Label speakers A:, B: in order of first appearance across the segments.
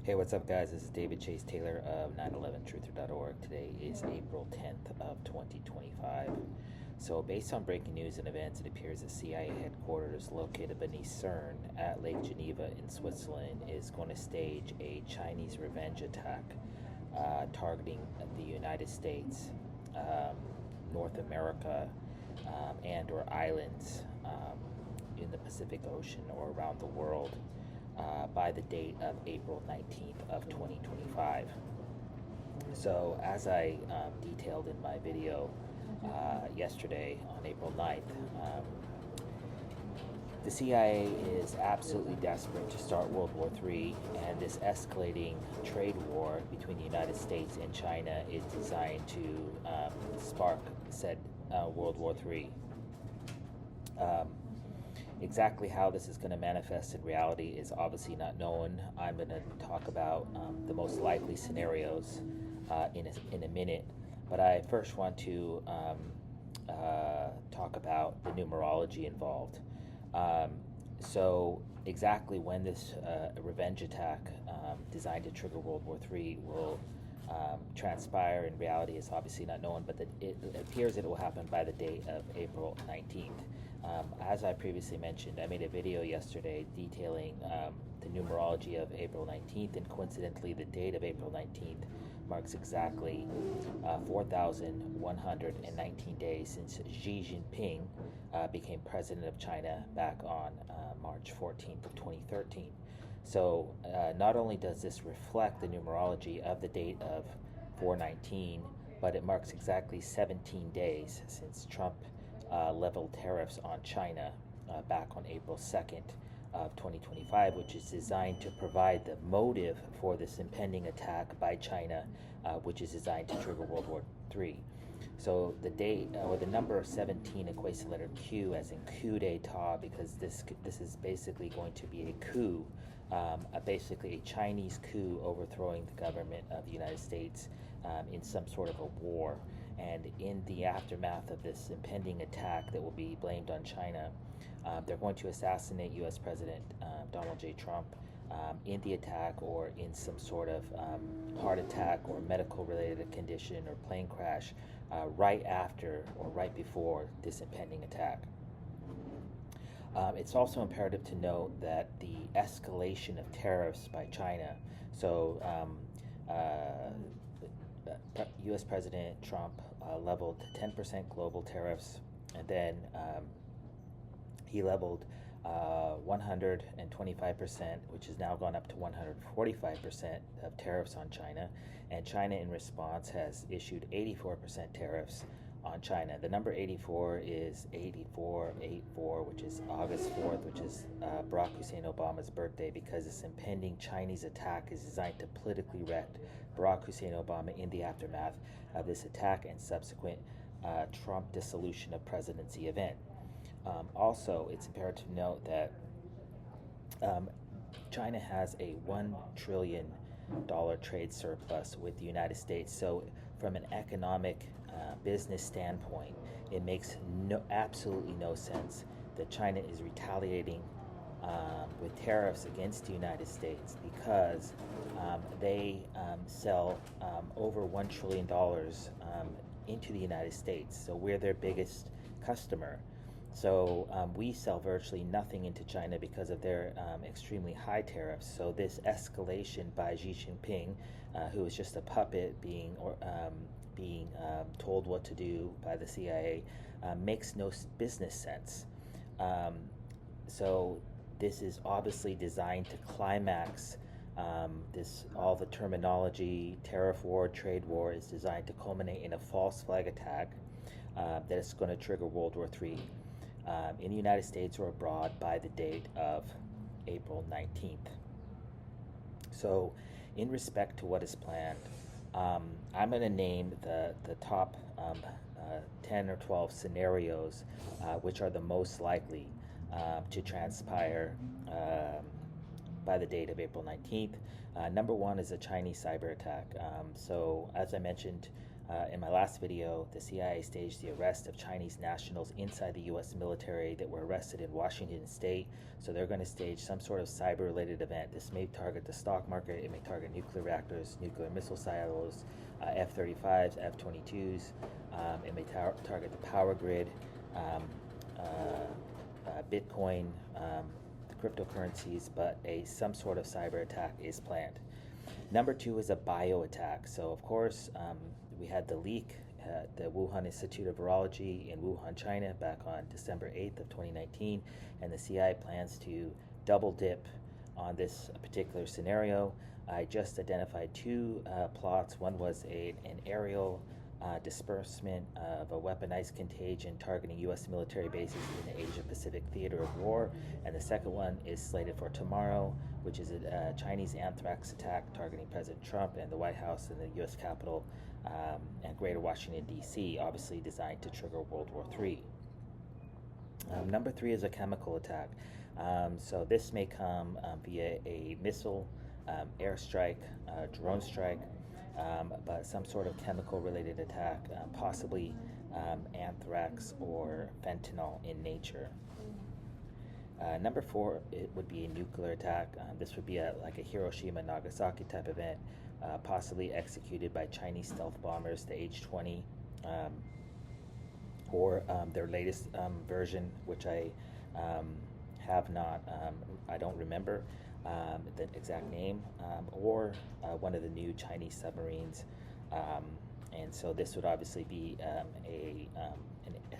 A: Hey, what's up, guys? This is David Chase Taylor of 911truther.org. Today is April 10th of 2025. So, based on breaking news and events, it appears the CIA headquarters located beneath CERN at Lake Geneva in Switzerland is going to stage a Chinese revenge attack targeting the United States, North America, and/or islands in the Pacific Ocean or around the world by the date of April 19th of 2025. So as I detailed in my video yesterday on April 9th, the CIA is absolutely desperate to start World War III, and this escalating trade war between the United States and China is designed to spark said World War III. Exactly how this is going to manifest in reality is obviously not known. I'm going to talk about the most likely scenarios in a minute, but I first want to talk about the numerology involved. So exactly when this revenge attack designed to trigger World War III will transpire in reality is obviously not known, but it appears it will happen by the date of April 19th. As I previously mentioned, I made a video yesterday detailing the numerology of April 19th, and coincidentally, the date of April 19th marks exactly 4,119 days since Xi Jinping became president of China back on March 14th of 2013. So not only does this reflect the numerology of the date of 419, but it marks exactly 17 days since Trump leveled tariffs on China back on April 2nd of 2025, which is designed to provide the motive for this impending attack by China, which is designed to trigger World War III. So the date or the number of 17 equates to the letter Q, as in coup d'etat, because this is basically going to be a coup, basically a Chinese coup overthrowing the government of the United States in some sort of a war. And in the aftermath of this impending attack that will be blamed on China, they're going to assassinate U.S. President Donald J. Trump in the attack, or in some sort of heart attack or medical related condition or plane crash right after or right before this impending attack. It's also imperative to note that the escalation of tariffs by China, so U.S. President Trump leveled 10% global tariffs, and then he leveled 125%, which has now gone up to 145% of tariffs on China, and China in response has issued 84% tariffs on China. The number 84 is 8484, which is August 4th, which is Barack Hussein Obama's birthday, because this impending Chinese attack is designed to politically wreck Barack Hussein Obama in the aftermath of this attack and subsequent Trump dissolution of presidency event. Also, it's imperative to note that China has a $1 trillion trade surplus with the United States. So, from an economic business standpoint, it makes absolutely no sense that China is retaliating with tariffs against the United States, because they sell over $1 trillion into the United States. So, we're their biggest customer. So we sell virtually nothing into China because of their extremely high tariffs. So this escalation by Xi Jinping, who is just a puppet being told what to do by the CIA, makes no business sense. So this is obviously designed to climax. All the terminology, tariff war, trade war, is designed to culminate in a false flag attack that is going to trigger World War III. In the United States or abroad by the date of April 19th. So, in respect to what is planned, I'm going to name the top 10 or 12 scenarios which are the most likely to transpire by the date of April 19th. Number one is a Chinese cyber attack. So, as I mentioned, In my last video, the CIA staged the arrest of Chinese nationals inside the U.S. military that were arrested in Washington state. So they're going to stage some sort of cyber-related event. This may target the stock market, it may target nuclear reactors, nuclear missile silos, F-35s, F-22s. It may target the power grid, Bitcoin, the cryptocurrencies, but some sort of cyber attack is planned. Number 2 is a bio attack. So of course, we had the leak at the Wuhan Institute of Virology in Wuhan, China back on December 8th of 2019, and the CIA plans to double dip on this particular scenario. I just identified 2 plots. One was an aerial disbursement of a weaponized contagion targeting U.S. military bases in the Asia-Pacific theater of war, and the second one is slated for tomorrow, which is a Chinese anthrax attack targeting President Trump and the White House and the U.S. Capitol and Greater Washington, D.C., obviously designed to trigger World War III. Number 3 is a chemical attack. So this may come via a missile, airstrike, drone strike, but some sort of chemical-related attack, possibly anthrax or fentanyl in nature. Number 4, it would be a nuclear attack. This would be like a Hiroshima-Nagasaki type event, possibly executed by Chinese stealth bombers, the H-20, or their latest version, which I have not, I don't remember the exact name, or one of the new Chinese submarines. And so this would obviously be a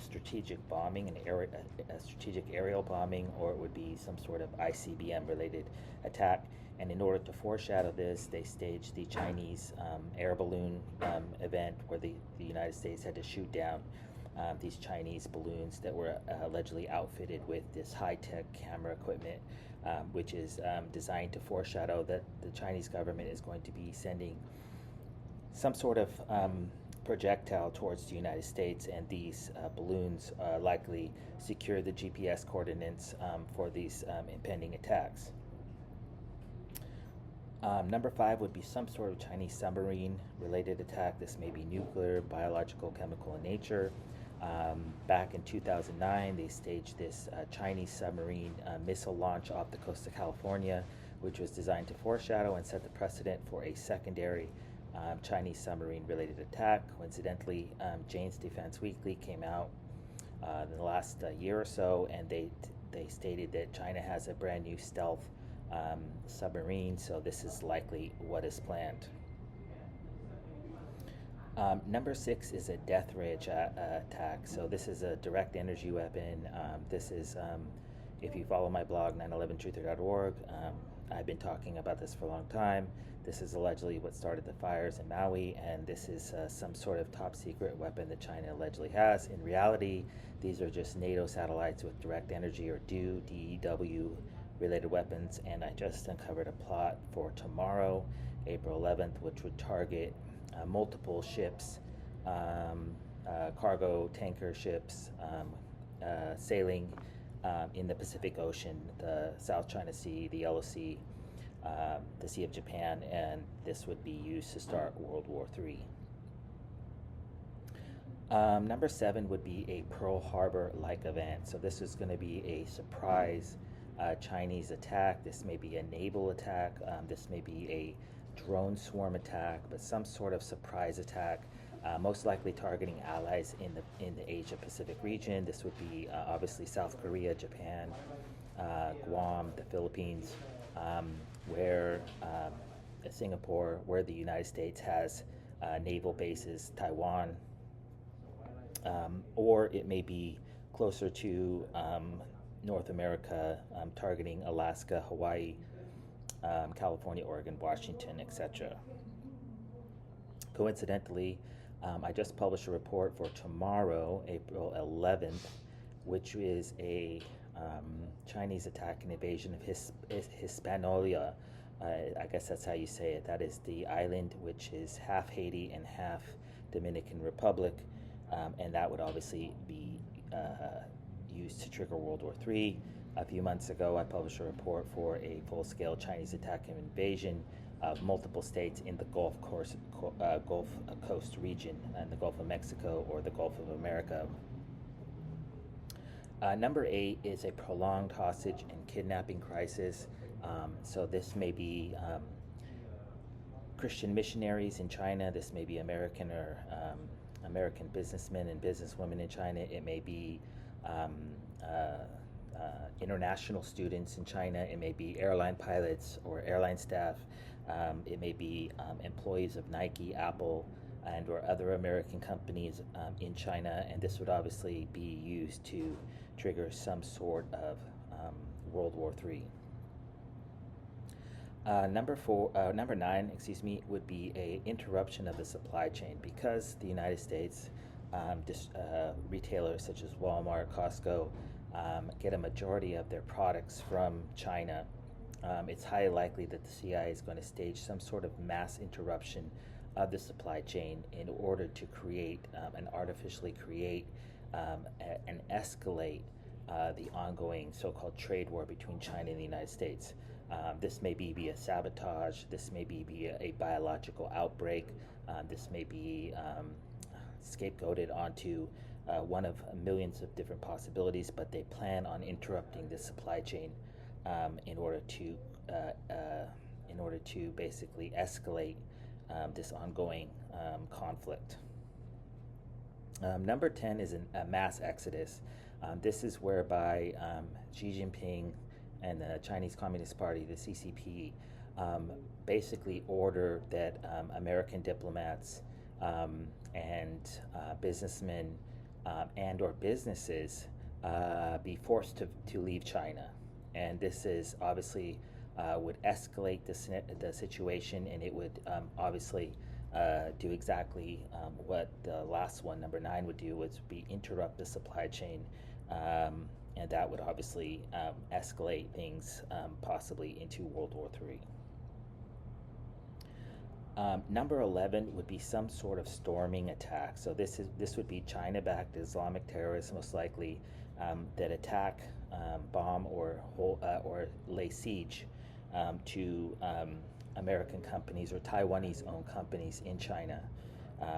A: strategic bombing, a strategic aerial bombing, or it would be some sort of ICBM-related attack. And in order to foreshadow this, they staged the Chinese air balloon event where the United States had to shoot down these Chinese balloons that were allegedly outfitted with this high-tech camera equipment, which is designed to foreshadow that the Chinese government is going to be sending some sort of projectile towards the United States, and these balloons likely secure the GPS coordinates for these impending attacks. Number 5 would be some sort of Chinese submarine-related attack. This may be nuclear, biological, chemical in nature. Back in 2009, they staged this Chinese submarine missile launch off the coast of California, which was designed to foreshadow and set the precedent for a secondary Chinese submarine-related attack. Coincidentally, Jane's Defense Weekly came out in the last year or so, and they stated that China has a brand new stealth submarine, so this is likely what is planned. Number 6 is a death ray attack. So this is a direct energy weapon. This is, if you follow my blog, 911truther.org, I've been talking about this for a long time. This is allegedly what started the fires in Maui, and this is some sort of top secret weapon that China allegedly has. In reality, these are just NATO satellites with direct energy, or DEW related weapons, and I just uncovered a plot for tomorrow, April 11th, which would target multiple ships, cargo tanker ships sailing in the Pacific Ocean, the South China Sea, the Yellow Sea, the Sea of Japan, and this would be used to start World War III. Number 7 would be a Pearl Harbor-like event. So this is going to be a surprise Chinese attack. This may be a naval attack. This may be a drone swarm attack, but some sort of surprise attack, most likely targeting allies in the Asia-Pacific region. This would be obviously South Korea, Japan, Guam, the Philippines, where Singapore, where the United States has naval bases, Taiwan, or it may be closer to North America, targeting Alaska, Hawaii, California, Oregon, Washington, etc. Coincidentally, I just published a report for tomorrow, April 11th, which is a Chinese attack and invasion of Hispaniola. I guess that's how you say it. That is the island which is half Haiti and half Dominican Republic, and that would obviously be used to trigger World War III. A few months ago, I published a report for a full-scale Chinese attack and invasion of multiple states in the Gulf Coast region, and the Gulf of Mexico or the Gulf of America. Number 8 is a prolonged hostage and kidnapping crisis. So this may be Christian missionaries in China. This may be American or American businessmen and businesswomen in China. It may be international students in China. It may be airline pilots or airline staff. It may be employees of Nike, Apple, and or other American companies in China. And this would obviously be used to trigger some sort of World War III. Number 9, would be a interruption of the supply chain, because the United States retailers such as Walmart, Costco get a majority of their products from China. It's highly likely that the CIA is going to stage some sort of mass interruption of the supply chain in order to create and artificially create and escalate the ongoing so-called trade war between China and the United States. This may be via sabotage, this may be via a biological outbreak, this may be scapegoated onto one of millions of different possibilities, but they plan on interrupting the supply chain in order to basically escalate this ongoing conflict. Number 10 is a mass exodus. This is whereby Xi Jinping and the Chinese Communist Party, the CCP, basically order that American diplomats and businessmen and or businesses be forced to leave China. And this is obviously would escalate the situation, and it would obviously do exactly what the last one, number 9, would do, would be interrupt the supply chain, and that would obviously escalate things possibly into World War III. Number 11 would be some sort of storming attack. So this would be China-backed Islamic terrorists, most likely, that attack, bomb, or lay siege to American companies or Taiwanese-owned companies in China,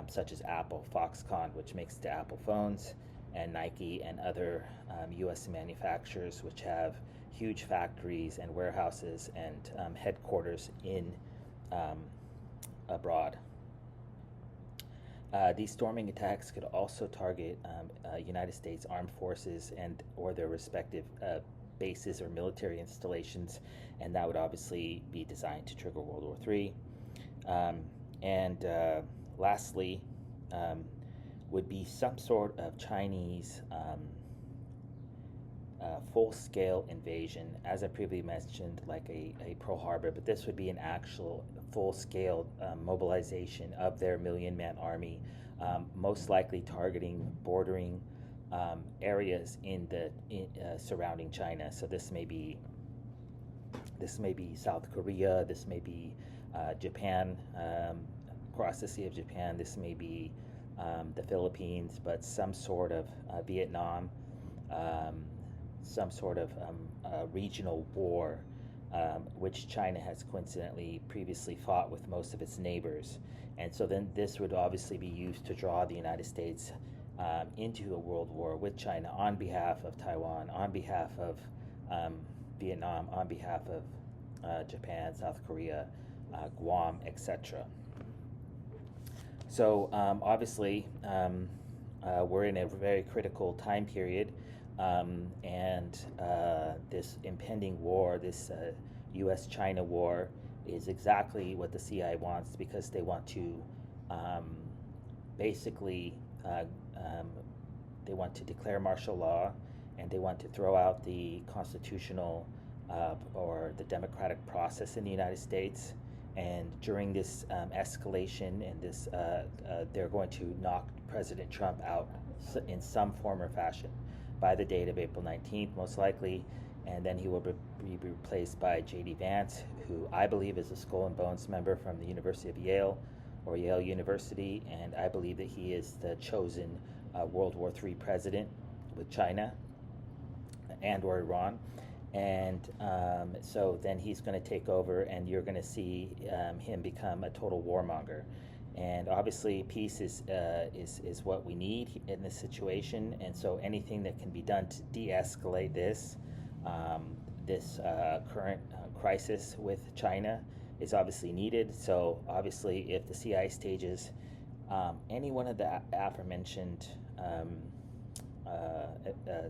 A: such as Apple, Foxconn, which makes the Apple phones, and Nike and other U.S. manufacturers, which have huge factories and warehouses and headquarters in abroad. These storming attacks could also target United States Armed Forces and or their respective bases or military installations, and that would obviously be designed to trigger World War III. Lastly, would be some sort of Chinese full-scale invasion, as I previously mentioned, like a Pearl Harbor, but this would be an actual full-scale mobilization of their million-man army, most likely targeting bordering areas in the surrounding China. So this may be South Korea, this may be Japan, across the Sea of Japan, this may be the Philippines, but some sort of Vietnam, some sort of regional war, which China has coincidentally previously fought with most of its neighbors. And so then this would obviously be used to draw the United States into a world war with China on behalf of Taiwan, on behalf of Vietnam, on behalf of Japan, South Korea, Guam, etc. So obviously we're in a very critical time period, and this impending war, this U.S.-China war, is exactly what the CIA wants, because they want to basically they want to declare martial law, and they want to throw out the constitutional or the democratic process in the United States. And during this escalation and this, they're going to knock President Trump out in some form or fashion by the date of April 19th, most likely, and then he will be replaced by J.D. Vance, who I believe is a Skull and Bones member from the University of Yale, or Yale University, and I believe that he is the chosen World War III president with China and or Iran. And so then he's going to take over, and you're going to see him become a total warmonger. And obviously, peace is what we need in this situation. And so anything that can be done to de-escalate this current crisis with China is obviously needed. So obviously, if the CI stages any one of the aforementioned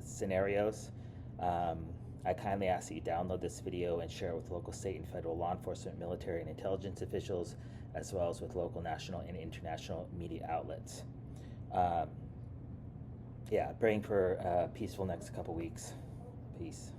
A: scenarios, I kindly ask that you download this video and share it with local, state, and federal law enforcement, military, and intelligence officials, as well as with local, national, and international media outlets. Yeah, praying for a peaceful next couple weeks. Peace.